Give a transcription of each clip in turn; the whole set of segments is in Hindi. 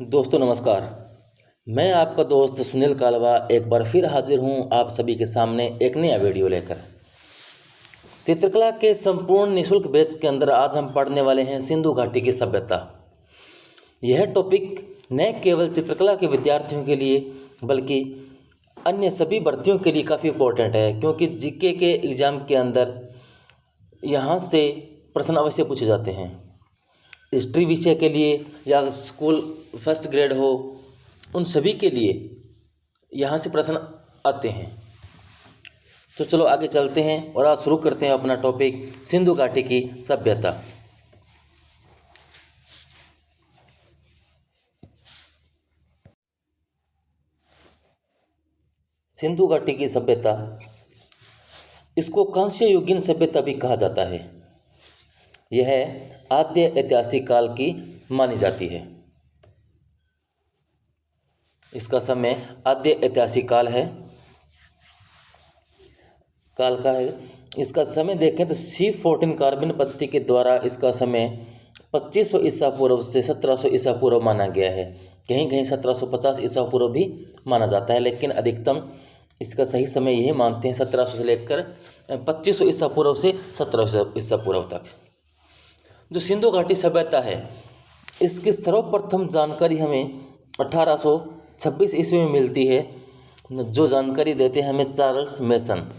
दोस्तों नमस्कार। मैं आपका दोस्त सुनील कालवा एक बार फिर हाजिर हूं आप सभी के सामने एक नया वीडियो लेकर। चित्रकला के संपूर्ण निःशुल्क बैच के अंदर आज हम पढ़ने वाले हैं सिंधु घाटी की सभ्यता। यह टॉपिक न केवल चित्रकला के विद्यार्थियों के लिए बल्कि अन्य सभी भर्तियों के लिए काफ़ी इम्पोर्टेंट है, क्योंकि जीके के एग्ज़ाम के अंदर यहाँ से प्रश्न अवश्य पूछे जाते हैं। हिस्ट्री विषय के लिए या स्कूल फर्स्ट ग्रेड हो, उन सभी के लिए यहाँ से प्रश्न आते हैं। तो चलो आगे चलते हैं और आज शुरू करते हैं अपना टॉपिक सिंधु घाटी की सभ्यता। सिंधु घाटी की सभ्यता, इसको कांस्य युगीन सभ्यता भी कहा जाता है। यह आद्य ऐतिहासिक काल की मानी जाती है। इसका समय आद्य ऐतिहासिक काल का है। इसका समय देखें तो C14 कार्बन पद्धति के द्वारा इसका समय 2500 ईसा पूर्व से 1700 ईसा पूर्व माना गया है। कहीं कहीं 1750 ईसा पूर्व भी माना जाता है, लेकिन अधिकतम इसका सही समय यही मानते हैं 1700 से लेकर 2500 ईसा पूर्व से 1700 ईसा पूर्व तक। जो सिंधु घाटी सभ्यता है, इसकी सर्वप्रथम जानकारी हमें 1826 ईस्वी में मिलती है। जो जानकारी देते हैं हमें चार्ल्स मेसन,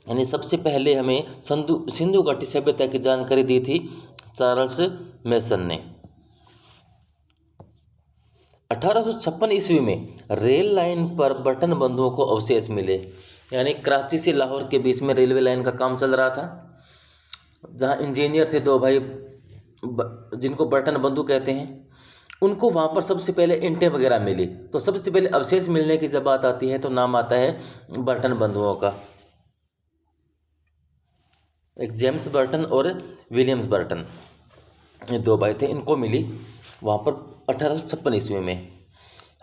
यानी सबसे पहले हमें सिंधु घाटी सभ्यता की जानकारी दी थी चार्ल्स मेसन ने। 1856 ईस्वी में रेल लाइन पर बटन बंधुओं को अवशेष मिले, यानी कराची से लाहौर के बीच में रेलवे लाइन का काम चल रहा था, जहाँ इंजीनियर थे दो भाई जिनको बटन बंधु कहते हैं। उनको वहाँ पर सबसे पहले ईंटें वगैरह मिली। तो सबसे पहले अवशेष मिलने की जब बात आती है तो नाम आता है बर्टन बंधुओं का। एक जेम्स बर्टन और विलियम्स बर्टन, ये दो भाई थे, इनको मिली वहाँ पर 1856 ईस्वी में।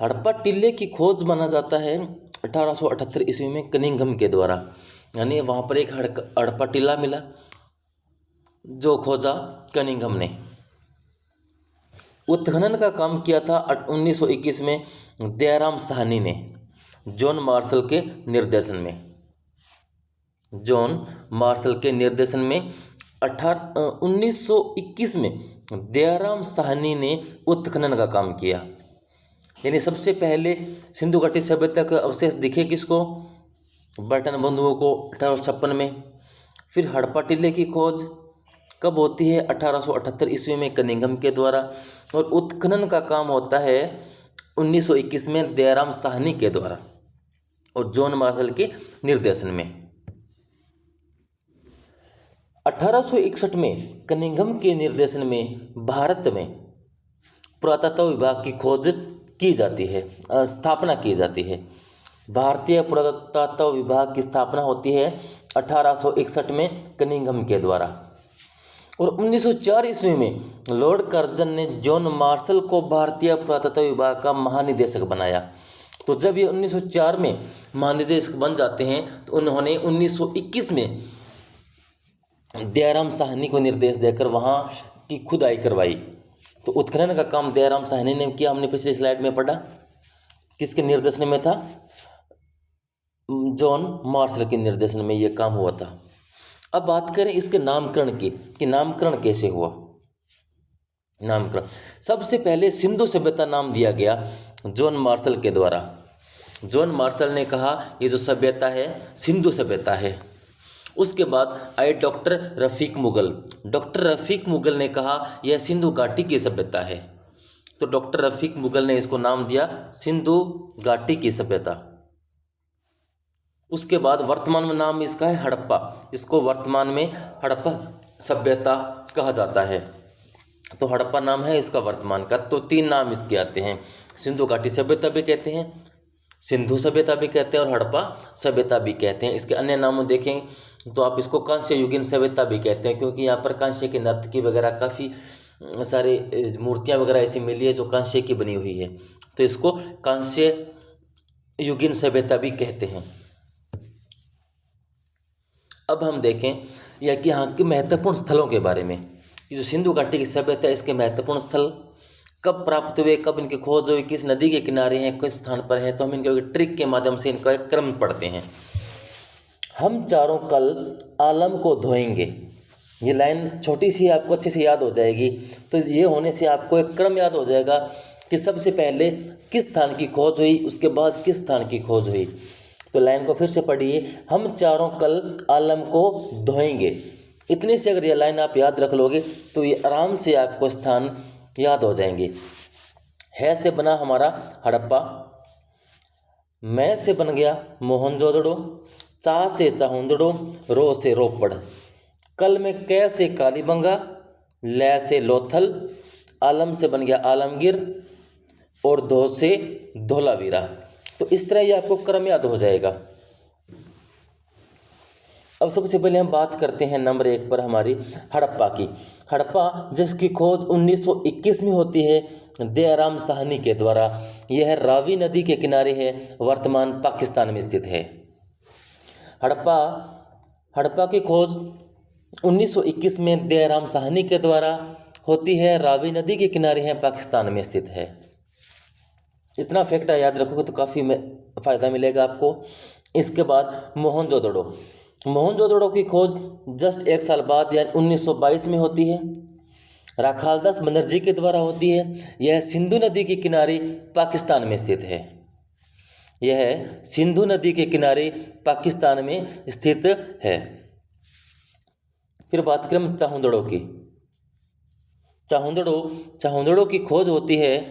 हड़प्पा टिल्ले की खोज माना जाता है 1878 ईस्वी में कनिंघम के द्वारा, यानी वहाँ पर एक हड़प्पा टिल्ला मिला जो खोजा कनिंघम ने। उत्खनन का काम किया था 1921 में दयाराम साहनी ने, जॉन मार्शल के निर्देशन में। 1921 में दयाराम साहनी ने उत्खनन का काम किया, यानी सबसे पहले सिंधु घाटी सभ्यता का अवशेष दिखे किसको? बर्टन बंधुओं को 1856 में। फिर हड़प्पा टिल्ले की खोज कब होती है? 1878 ईस्वी में कनिंघम के द्वारा। और उत्खनन का काम होता है 1921 में दयाराम साहनी के द्वारा और जॉन मार्शल के निर्देशन में। 1861 में कनिंघम के निर्देशन में भारत में पुरातत्व विभाग की खोज की जाती है, स्थापना की जाती है। भारतीय पुरातत्व विभाग की स्थापना होती है 1861 में कनिंघम के द्वारा। और 1904 ईस्वी में लॉर्ड कर्जन ने जॉन मार्शल को भारतीय पुरातत्व विभाग का महानिदेशक बनाया। तो जब ये 1904 में महानिदेशक बन जाते हैं तो उन्होंने 1921 में दयाराम साहनी को निर्देश देकर वहाँ की खुदाई करवाई। तो उत्खनन का काम दयाराम साहनी ने किया। हमने पिछली स्लाइड में पढ़ा किसके निर्देशन में था? जॉन मार्शल के निर्देशन में ये काम हुआ था। अब बात करें इसके नामकरण की कि नामकरण कैसे हुआ। नामकरण सबसे पहले सिंधु सभ्यता नाम दिया गया जॉन मार्शल के द्वारा। जॉन मार्शल ने कहा ये जो सभ्यता है सिंधु सभ्यता है। उसके बाद आए डॉक्टर रफ़ीक मुगल ने कहा यह सिंधु घाटी की सभ्यता है। तो डॉक्टर रफ़ीक मुगल ने इसको नाम दिया सिंधु घाटी की सभ्यता। उसके बाद वर्तमान में नाम इसका है हड़प्पा। इसको वर्तमान में हड़प्पा सभ्यता कहा जाता है। तो हड़प्पा नाम है इसका वर्तमान का। तो तीन नाम इसके आते हैं, सिंधु घाटी सभ्यता भी कहते हैं, सिंधु सभ्यता भी कहते हैं और हड़प्पा सभ्यता भी कहते हैं। इसके अन्य नाम देखें तो आप इसको कांस्य युगीन सभ्यता भी कहते हैं, क्योंकि यहाँ पर कांस्य की नर्तकी वगैरह काफ़ी सारे मूर्तियाँ वगैरह ऐसी मिली है जो कांस्य की बनी हुई है। तो इसको कांस्य युगीन सभ्यता भी कहते हैं। अब हम देखें या कि यहाँ के महत्वपूर्ण स्थलों के बारे में। ये जो सिंधु घाटी की सभ्यता है इसके महत्वपूर्ण स्थल कब प्राप्त हुए, कब इनकी खोज हुई, किस नदी के किनारे हैं, किस स्थान पर है, तो हम इनके ट्रिक के माध्यम से इनका एक क्रम पढ़ते हैं। हम चारों कल आलम को धोएंगे। ये लाइन छोटी सी आपको अच्छे से याद हो जाएगी। तो ये होने से आपको एक क्रम याद हो जाएगा कि सबसे पहले किस स्थान की खोज हुई, उसके बाद किस स्थान की खोज हुई। तो लाइन को फिर से पढ़िए, हम चारों कल आलम को धोएंगे। इतनी से अगर ये लाइन आप याद रख लोगे तो ये आराम से आपको स्थान याद हो जाएंगे। है से बना हमारा हड़प्पा, मैं से बन गया मोहनजोदड़ो, चा से चाहुंदड़ो, रो से रोपड़, कल में कै से कालीबंगा, लै से लोथल, आलम से बन गया आलमगीर और धो से धोलावीरा। तो इस तरह ये आपको क्रम याद हो जाएगा। अब सबसे पहले हम बात करते हैं नंबर 1 पर हमारी हड़प्पा की। हड़प्पा जिसकी खोज 1921 में होती है दयाराम साहनी के द्वारा। यह रावी नदी के किनारे है, वर्तमान पाकिस्तान में स्थित है। हड़प्पा की खोज 1921 में दयाराम साहनी के द्वारा होती है, रावी नदी के किनारे है, पाकिस्तान में स्थित है। इतना फैक्ट याद रखोगे तो काफ़ी फ़ायदा मिलेगा आपको। इसके बाद मोहनजोदड़ो की खोज जस्ट 1 साल बाद यानी 1922 में होती है, राखालदास बनर्जी के द्वारा होती है। यह सिंधु नदी के किनारे पाकिस्तान में स्थित है। यह सिंधु नदी के किनारे पाकिस्तान में स्थित है। फिर बात करें हम चाहुंदड़ो की। चाहुंदड़ो की खोज होती है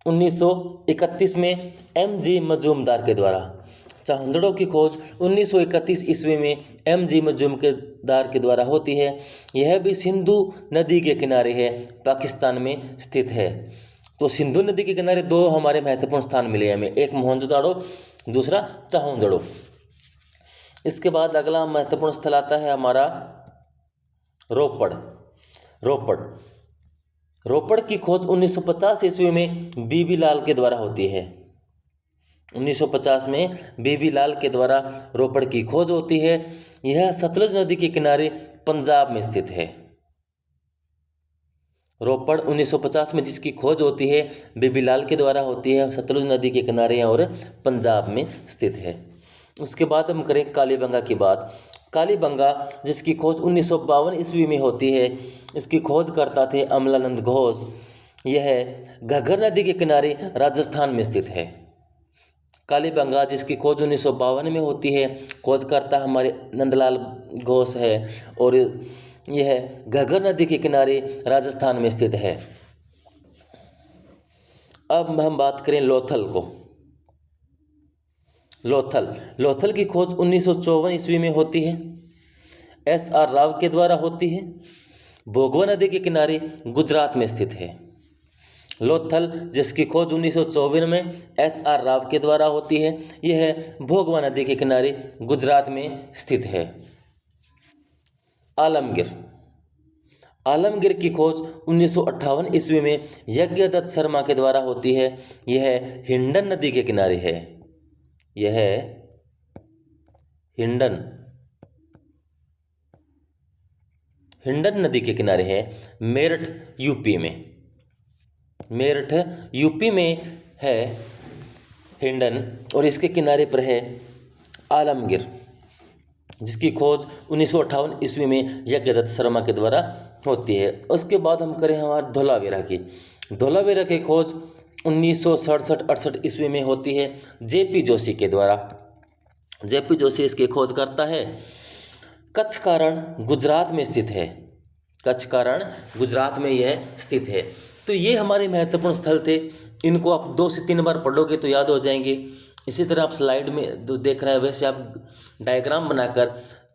1931 में M.G. मजूमदार के द्वारा। चाहुंदड़ो की खोज 1931 ईस्वी में M.G. मजूमदार के द्वारा होती है। यह भी सिंधु नदी के किनारे है, पाकिस्तान में स्थित है। तो सिंधु नदी के किनारे 2 हमारे महत्वपूर्ण स्थान मिले हमें, एक मोहनजोदड़ो, दूसरा चाहुंदड़ो। इसके बाद अगला महत्वपूर्ण स्थल आता है हमारा रोपड़ की खोज 1950 ईस्वी में बीबी लाल के द्वारा होती है। 1950 में बीबी लाल के द्वारा रोपड़ की खोज होती है। यह सतलुज नदी के किनारे पंजाब में स्थित है। रोपड़ 1950 में जिसकी खोज होती है बीबी लाल के द्वारा होती है, सतलुज नदी के किनारे और पंजाब में स्थित है। उसके बाद हम करें कालीबंगा की बात। कालीबंगा जिसकी खोज 1952 ईस्वी में होती है, इसकी खोज करता थे अमलानंद घोष। यह घग्गर नदी के किनारे राजस्थान में स्थित है। कालीबंगा जिसकी खोज 1952 में होती है, खोजकर्ता हमारे नंदलाल घोष है और यह घग्गर नदी के किनारे राजस्थान में स्थित है। अब हम बात करें लोथल को। लोथल की खोज 1954 ईस्वी में होती है, S.R. राव के द्वारा होती है। भोगवा नदी के किनारे गुजरात में स्थित है। लोथल जिसकी खोज 1954 में S.R. राव के द्वारा होती है, यह भोगवा नदी के किनारे गुजरात में स्थित है। आलमगीर की खोज 1958 ईस्वी में यज्ञदत्त शर्मा के द्वारा होती है। यह हिंडन नदी के किनारे है। यह हिंडन नदी के किनारे है, मेरठ यूपी में है हिंडन, और इसके किनारे पर है आलमगीर जिसकी खोज 1958 ईस्वी में यज्ञदत्त शर्मा के द्वारा होती है। उसके बाद हम करें हमारे धोलावीरा की। धोलावीरा की खोज 1967-68 ईस्वी में होती है J.P. जोशी के द्वारा। J.P. जोशी इसकी खोज करता है। कच्छ का रण गुजरात में स्थित है। कच्छ का रण गुजरात में यह स्थित है। तो ये हमारे महत्वपूर्ण स्थल थे। इनको आप 2 से 3 बार पढ़ोगे तो याद हो जाएंगे। इसी तरह आप स्लाइड में जो देख रहे हैं वैसे आप डायग्राम बनाकर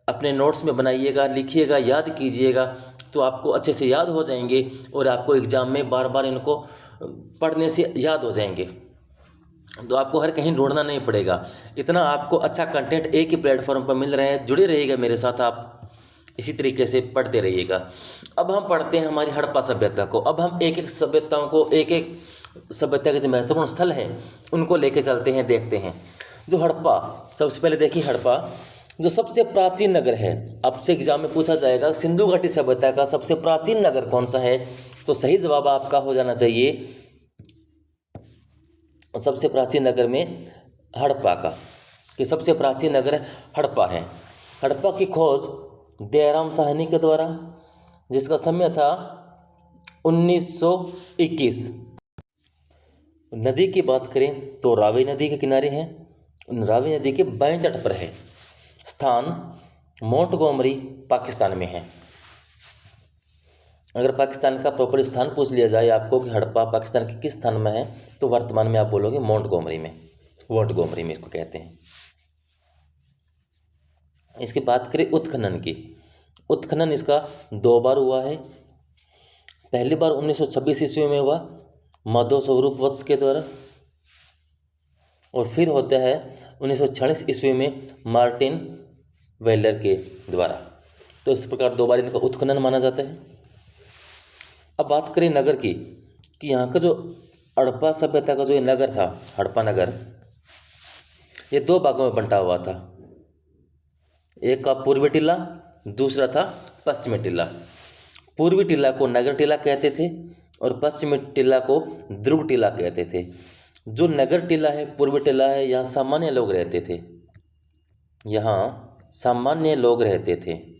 अपने नोट्स में बनाइएगा, लिखिएगा, याद कीजिएगा, तो आपको अच्छे से याद हो जाएंगे और आपको एग्ज़ाम में बार बार इनको पढ़ने से याद हो जाएंगे। तो आपको हर कहीं ढूंढना नहीं पड़ेगा। इतना आपको अच्छा कंटेंट एक ही प्लेटफॉर्म पर मिल रहा है। जुड़े रहिएगा मेरे साथ, आप इसी तरीके से पढ़ते रहिएगा। अब हम पढ़ते हैं हमारी हड़प्पा सभ्यता को। अब हम एक एक सभ्यताओं को, एक एक सभ्यता के जो महत्वपूर्ण स्थल हैं उनको लेके चलते हैं, देखते हैं। जो हड़प्पा, सबसे पहले देखिए हड़प्पा जो सबसे प्राचीन नगर है। आपसे एग्जाम में पूछा जाएगा सिंधु घाटी सभ्यता का सबसे प्राचीन नगर कौन सा है, तो सही जवाब आपका हो जाना चाहिए सबसे प्राचीन नगर में हड़प्पा का, कि सबसे प्राचीन नगर हड़प्पा है। हड़प्पा की खोज दयाराम साहनी के द्वारा, जिसका समय था 1921। नदी की बात करें तो रावी नदी के किनारे हैं, रावी नदी के बाएं तट पर है। स्थान मोंटगोमरी पाकिस्तान में है। अगर पाकिस्तान का प्रॉपर स्थान पूछ लिया जाए आपको कि हड़प्पा पाकिस्तान के किस स्थान में है, तो वर्तमान में आप बोलोगे मोंटगोमरी में, मोंटगोमरी में इसको कहते हैं। इसकी बात करें उत्खनन की, उत्खनन इसका 2 बार हुआ है। पहली बार 1926 ईस्वी में हुआ माधव स्वरूप वत्स के द्वारा, और फिर होता है 1946 ईस्वी में मार्टिन वेलर के द्वारा। तो इस प्रकार 2 बार इनका उत्खनन माना जाता है। अब बात करें नगर की, कि यहाँ का जो हड़प्पा सभ्यता का जो ये नगर था, हड़प्पा नगर, ये 2 भागों में बंटा हुआ था। एक का पूर्वी टीला, दूसरा था पश्चिमी टीला। पूर्वी टीला को नगर टीला कहते थे और पश्चिमी टीला को ध्रुव टीला कहते थे। जो नगर टीला है, पूर्वी टीला है, यहाँ सामान्य लोग रहते थे, यहाँ सामान्य लोग रहते थे।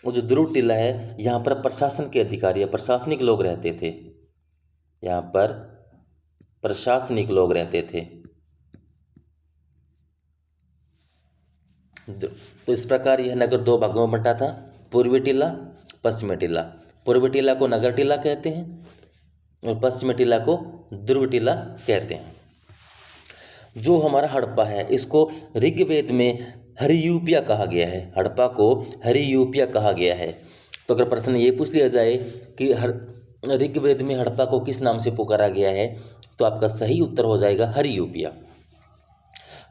और जो ध्रुव टीला है, यहाँ पर प्रशासन के अधिकारी या प्रशासनिक लोग रहते थे, यहाँ पर प्रशासनिक लोग रहते थे। तो इस प्रकार यह नगर 2 भागों में बंटा था, पूर्वी टीला, पश्चिमी टीला। पूर्वी टीला को नगर टीला कहते हैं और पश्चिमी टीला को ध्रुव टीला कहते हैं। जो हमारा हड़प्पा है, इसको ऋग्वेद में हरियूपिया कहा गया है। हड़प्पा को हरियूपिया कहा गया है। तो अगर प्रश्न ये पूछ लिया जाए कि ऋग्वेद में हड़प्पा को किस नाम से पुकारा गया है, तो आपका सही उत्तर हो जाएगा हरियूपिया।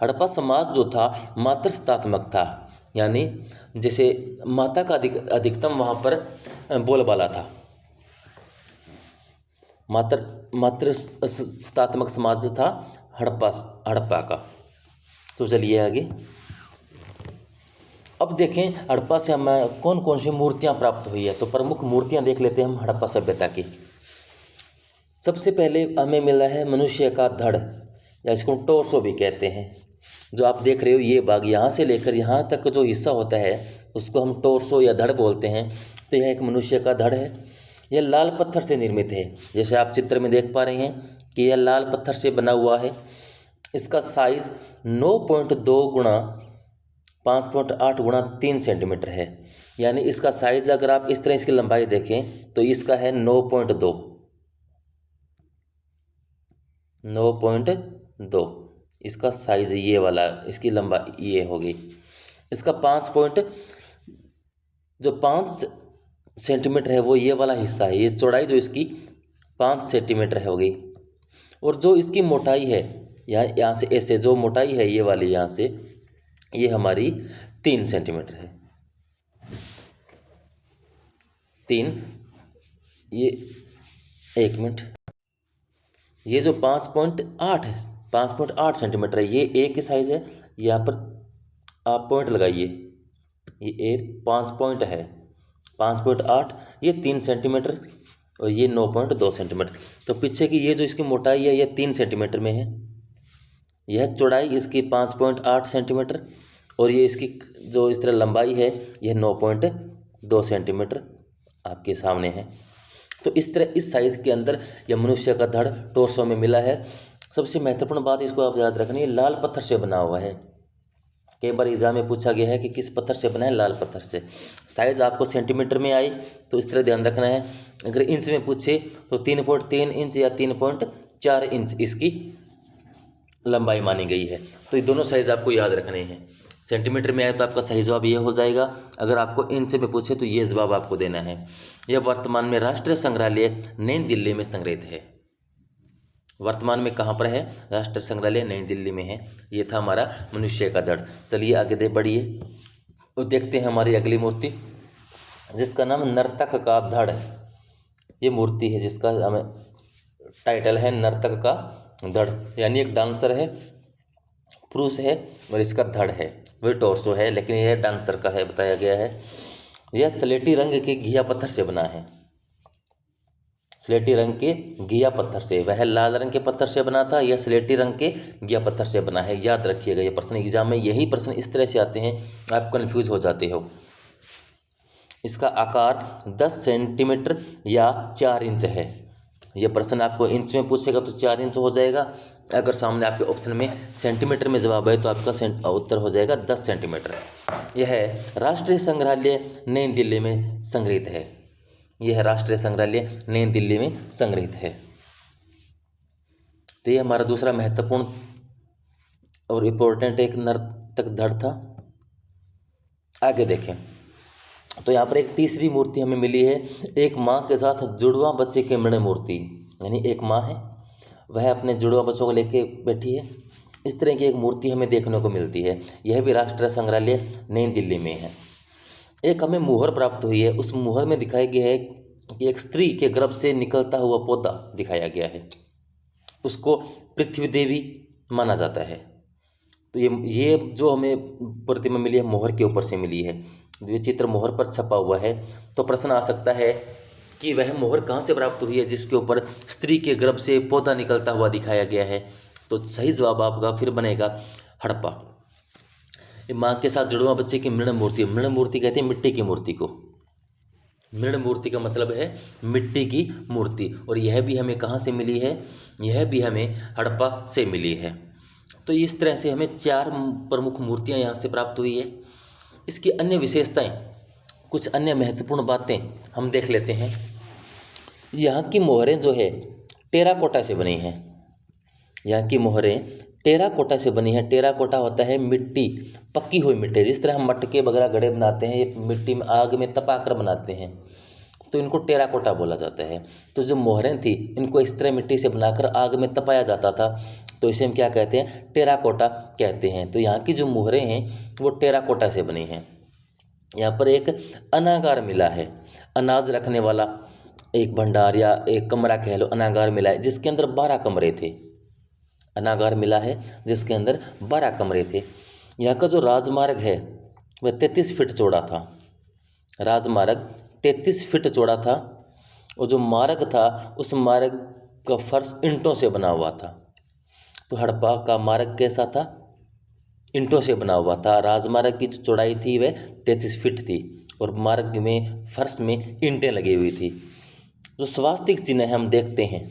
हड़प्पा समाज जो था मातृसत्तात्मक था, यानी जैसे माता का अधिकतम वहाँ पर बोलबाला था। मातृसत्तात्मक समाज था हड़प्पा का। तो चलिए आगे। अब देखें हड़प्पा से हमें कौन कौन सी मूर्तियाँ प्राप्त हुई है। तो प्रमुख मूर्तियाँ देख लेते हैं हम हड़प्पा सभ्यता की। सबसे पहले हमें मिला है मनुष्य का धड़, या इसको टोर्सो भी कहते हैं। जो आप देख रहे हो ये भाग, यहाँ से लेकर यहाँ तक जो हिस्सा होता है उसको हम टोर्सो या धड़ बोलते हैं। तो यह एक मनुष्य का धड़ है। यह लाल पत्थर से निर्मित है, जैसे आप चित्र में देख पा रहे हैं कि यह लाल पत्थर से बना हुआ है। इसका साइज 9.2 गुणा 5.8 गुणा 3 सेंटीमीटर है। यानी इसका साइज अगर आप इस तरह इसकी लंबाई देखें तो इसका है 9.2 इसका साइज, ये वाला इसकी लंबाई ये होगी। इसका 5 सेंटीमीटर है वो ये वाला हिस्सा है। ये चौड़ाई जो इसकी 5 सेंटीमीटर होगी। और जो इसकी मोटाई है, यहाँ से ऐसे जो मोटाई है ये वाली, यहाँ से ये हमारी 3 सेंटीमीटर है। 3, ये 1 मिनट, ये जो 5.8 है, 5.8 सेंटीमीटर है, ये ए की साइज़ है। यहाँ पर आप पॉइंट लगाइए, ये ए 5 पॉइंट है, 5.8, ये 3 सेंटीमीटर और ये 9.2 सेंटीमीटर। तो पीछे की ये जो इसकी मोटाई है ये 3 सेंटीमीटर में है। यह चौड़ाई इसकी 5.8 सेंटीमीटर और ये इसकी जो इस तरह लंबाई है यह 9.2 सेंटीमीटर आपके सामने है। तो इस तरह इस साइज़ के अंदर यह मनुष्य का धड़ टोर्सो में मिला है। सबसे महत्वपूर्ण बात इसको आप याद रखनी है, लाल पत्थर से बना हुआ है। कई बार एग्जाम में पूछा गया है कि किस पत्थर से बना है, लाल पत्थर से। साइज़ आपको सेंटीमीटर में आई तो इस तरह ध्यान रखना है। अगर इंच में पूछे तो 3.3 इंच या 3.4 इंच इसकी लंबाई मानी गई है। तो ये दोनों साइज़ आपको याद रखने हैं। सेंटीमीटर में आए तो आपका सही जवाब ये हो जाएगा। अगर आपको इंच में पूछे तो ये जवाब आपको देना है। यह वर्तमान में राष्ट्रीय संग्रहालय नई दिल्ली में संग्रहित है। वर्तमान में कहाँ पर है? राष्ट्रीय संग्रहालय नई दिल्ली में है। ये था हमारा मनुष्य का धड़। चलिए आगे बढ़िए और देखते हैं हमारी अगली मूर्ति, जिसका नाम नर्तक का धड़। ये मूर्ति है जिसका हमें टाइटल है नर्तक का धड़, यानी एक डांसर है, पुरुष है और इसका धड़ है, वही टोर्सो है, लेकिन यह डांसर का है बताया गया है। यह स्लेटी रंग के घिया पत्थर से बना है। स्लेटी रंग के घिया पत्थर से। वह लाल रंग के पत्थर से बना था, यह स्लेटी रंग के घिया पत्थर से बना है। याद रखिएगा, ये प्रश्न एग्जाम में यही प्रश्न इस तरह से आते हैं, आप कन्फ्यूज हो जाते हो। इसका आकार 10 सेंटीमीटर या 4 इंच है। यह प्रश्न आपको इंच में पूछेगा तो 4 इंच हो जाएगा। अगर सामने आपके ऑप्शन में सेंटीमीटर में जवाब है तो आपका उत्तर हो जाएगा 10 सेंटीमीटर। यह राष्ट्रीय संग्रहालय नई दिल्ली में संग्रहित है। यह राष्ट्रीय संग्रहालय नई दिल्ली में संग्रहित है। तो यह हमारा दूसरा महत्वपूर्ण और इम्पोर्टेंट एक नर्तक धड़ था। आगे देखें तो यहाँ पर एक तीसरी मूर्ति हमें मिली है, एक माँ के साथ जुड़वा बच्चे की मृण मूर्ति। यानी एक माँ है, वह अपने जुड़वा बच्चों को लेके बैठी है। इस तरह की एक मूर्ति हमें देखने को मिलती है। यह भी राष्ट्रीय संग्रहालय नई दिल्ली में है। एक हमें मुहर प्राप्त हुई है, उस मुहर में दिखाया गया है कि एक स्त्री के गर्भ से निकलता हुआ पौधा दिखाया गया है। उसको पृथ्वी देवी माना जाता है। तो ये जो हमें प्रतिमा मिली है मोहर के ऊपर से मिली है। ये चित्र मोहर पर छपा हुआ है। तो प्रश्न आ सकता है कि वह मोहर कहाँ से प्राप्त हुई है जिसके ऊपर स्त्री के गर्भ से पौधा निकलता हुआ दिखाया गया है। तो सही जवाब आपका फिर बनेगा हड़प्पा। माँ के साथ जुड़वा बच्चे की मृण मूर्ति। मृण मूर्ति कहते हैं मिट्टी की मूर्ति को। मृण मूर्ति का मतलब है मिट्टी की मूर्ति। और यह भी हमें कहाँ से मिली है? यह भी हमें हड़प्पा से मिली है। तो इस तरह से हमें 4 प्रमुख मूर्तियाँ यहाँ से प्राप्त हुई है। इसकी अन्य विशेषताएं, कुछ अन्य महत्वपूर्ण बातें हम देख लेते हैं। यहाँ की मोहरें जो है टेराकोटा से बनी हैं। यहाँ की मोहरें टेराकोटा से बनी है। टेराकोटा होता है मिट्टी, पक्की हुई मिट्टी। जिस तरह हम मटके वगैरह घड़े बनाते हैं, ये मिट्टी में आग में तपाकर बनाते हैं, तो इनको टेराकोटा बोला जाता है। तो जो मोहरें थी इनको इस तरह मिट्टी से बनाकर आग में तपाया जाता था, तो इसे हम क्या कहते हैं? टेराकोटा कहते हैं। तो यहाँ की जो मोहरें हैं वो टेराकोटा से बनी हैं। यहाँ पर एक अनागार मिला है, अनाज रखने वाला एक भंडार या एक कमरा कह लो, अनागार मिला है जिसके अंदर 12 कमरे थे। अनागार मिला है जिसके अंदर 12 कमरे थे। यहाँ का जो राजमार्ग है वह 33 फीट चौड़ा था। राजमार्ग 33 फीट चौड़ा था और जो मार्ग था उस मार्ग का फर्श ईंटों से बना हुआ था। तो हड़प्पा का मार्ग कैसा था? ईंटों से बना हुआ था। राजमार्ग की जो चौड़ाई थी वह 33 फीट थी और मार्ग में फर्श में ईंटें लगी हुई थी। जो स्वास्तिक चिन्ह हम देखते हैं,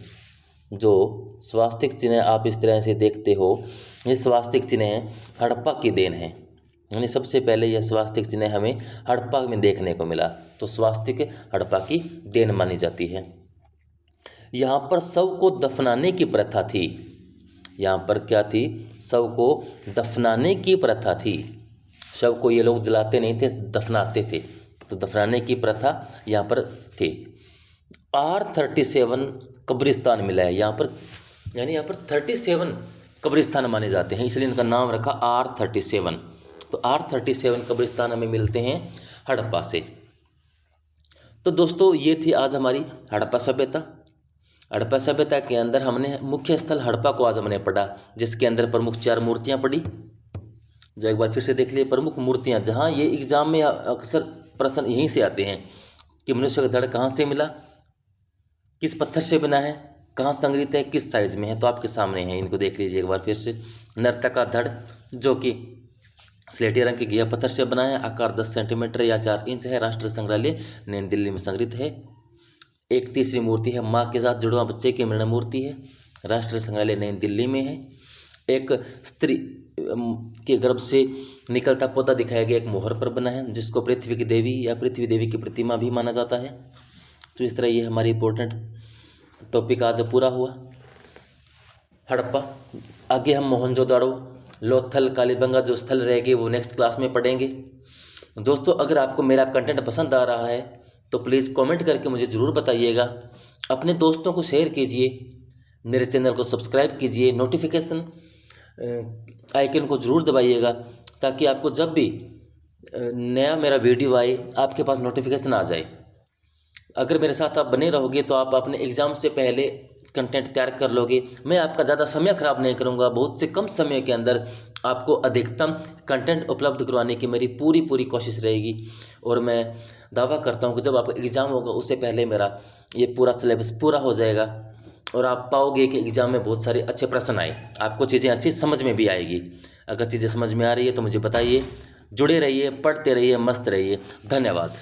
जो स्वास्तिक चिन्ह आप इस तरह से देखते हो, ये स्वास्तिक चिन्ह हड़प्पा की देन है। यानी सबसे पहले यह स्वास्तिक चिन्ह हमें हड़प्पा में देखने को मिला, तो स्वास्तिक हड़प्पा की देन मानी जाती है। यहाँ पर शव को दफनाने की प्रथा थी। यहाँ पर क्या थी? शव को दफनाने की प्रथा थी। शव को ये लोग जलाते नहीं थे, दफनाते थे। तो दफनाने की प्रथा यहाँ पर थी। R37 कब्रिस्तान मिला है यहाँ पर, यानी यहाँ पर 37 कब्रिस्तान माने जाते हैं, इसलिए इनका नाम रखा R37। तो R37 कब्रिस्तान हमें मिलते हैं हड़प्पा से। तो दोस्तों ये थी आज हमारी हड़प्पा सभ्यता। हड़प्पा सभ्यता के अंदर हमने मुख्य स्थल हड़प्पा को आज हमने पढ़ा, जिसके अंदर प्रमुख 4 मूर्तियाँ पढ़ी। जो एक बार फिर से देख लिए प्रमुख मूर्तियाँ, जहाँ ये एग्जाम में अक्सर प्रश्न यहीं से आते हैं कि मनुष्य का धड़ कहाँ से मिला, किस पत्थर से बना है, कहाँ संग्रहित है, किस साइज में है। तो आपके सामने है, इनको देख लीजिए एक बार फिर से। नर्तक का धड़ जो कि स्लेटी रंग के घिया पत्थर से बना है, आकार 10 सेंटीमीटर या 4 इंच है, राष्ट्रीय संग्रहालय नई दिल्ली में संग्रहित है। एक तीसरी मूर्ति है माँ के साथ जुड़वा बच्चे की मृण मूर्ति है, राष्ट्रीय संग्रहालय नई दिल्ली में है। एक स्त्री के गर्भ से निकलता पौधा दिखाया गया एक मोहर पर बना है, जिसको पृथ्वी की देवी या पृथ्वी देवी की प्रतिमा भी माना जाता है। तो इस तरह ये हमारी इंपॉर्टेंट टॉपिक आज पूरा हुआ हड़प्पा। आगे हम मोहनजोदाड़ो, लोथल, कालीबंगा जो स्थल रहेंगे वो नेक्स्ट क्लास में पढ़ेंगे। दोस्तों अगर आपको मेरा कंटेंट पसंद आ रहा है तो प्लीज़ कमेंट करके मुझे ज़रूर बताइएगा। अपने दोस्तों को शेयर कीजिए, मेरे चैनल को सब्सक्राइब कीजिए, नोटिफिकेशन आइकन को ज़रूर दबाइएगा ताकि आपको जब भी नया मेरा वीडियो आए आपके पास नोटिफिकेशन आ जाए। अगर मेरे साथ आप बने रहोगे तो आप अपने एग्ज़ाम से पहले कंटेंट तैयार कर लोगे। मैं आपका ज़्यादा समय ख़राब नहीं करूँगा, बहुत से कम समय के अंदर आपको अधिकतम कंटेंट उपलब्ध करवाने की मेरी पूरी कोशिश रहेगी। और मैं दावा करता हूँ कि जब आपका एग्ज़ाम होगा उससे पहले मेरा ये पूरा सिलेबस पूरा हो जाएगा और आप पाओगे कि एग्ज़ाम में बहुत सारे अच्छे प्रश्न आए, आपको चीज़ें अच्छी समझ में भी आएगी। अगर चीज़ें समझ में आ रही है तो मुझे बताइए, जुड़े रहिए, पढ़ते रहिए, मस्त रहिए। धन्यवाद।